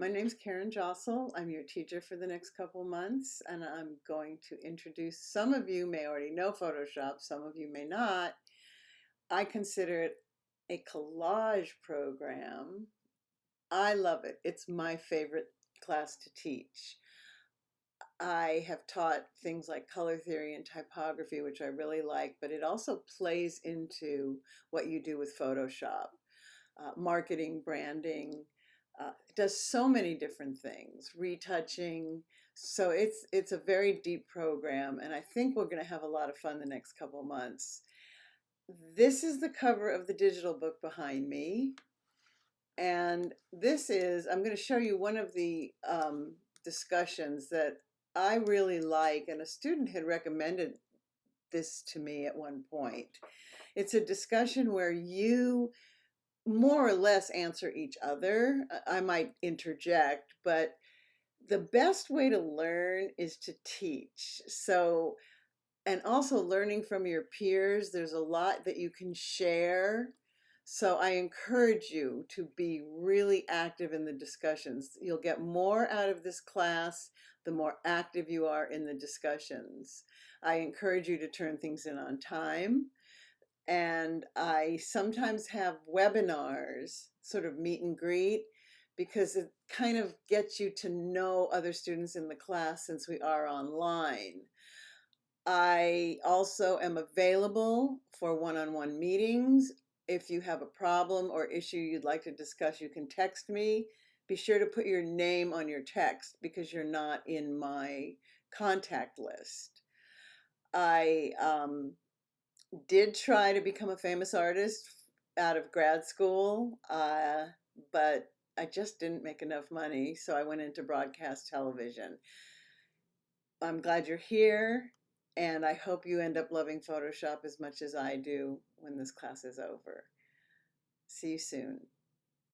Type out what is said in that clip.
My name's Karen Jossel. I'm your teacher for the next couple months, and I'm going to introduce, some of you may already know Photoshop, some of you may not. I consider it a collage program. I love it. It's my favorite class to teach. I have taught things like color theory and typography, which I really like, but it also plays into what you do with Photoshop, marketing, branding. It does so many different things, retouching. So it's a very deep program, and I think we're going to have a lot of fun the next couple months. This is the cover of the digital book behind me, and I'm going to show you one of the discussions that I really like, and a student had recommended this to me at one point. It's a discussion where you more or less answer each other. I might interject, but the best way to learn is to teach. So, and also learning from your peers, there's a lot that you can share. So I encourage you to be really active in the discussions. You'll get more out of this class the more active you are in the discussions. I encourage you to turn things in on time. And I sometimes have webinars, sort of meet and greet, because it kind of gets you to know other students in the class since we are online. I also am available for one-on-one meetings. If you have a problem or issue you'd like to discuss, you can text me. Be sure to put your name on your text because you're not in my contact list. I did try to become a famous artist out of grad school, but I just didn't make enough money, so I went into broadcast television. I'm glad you're here, and I hope you end up loving Photoshop as much as I do when this class is over. See you soon.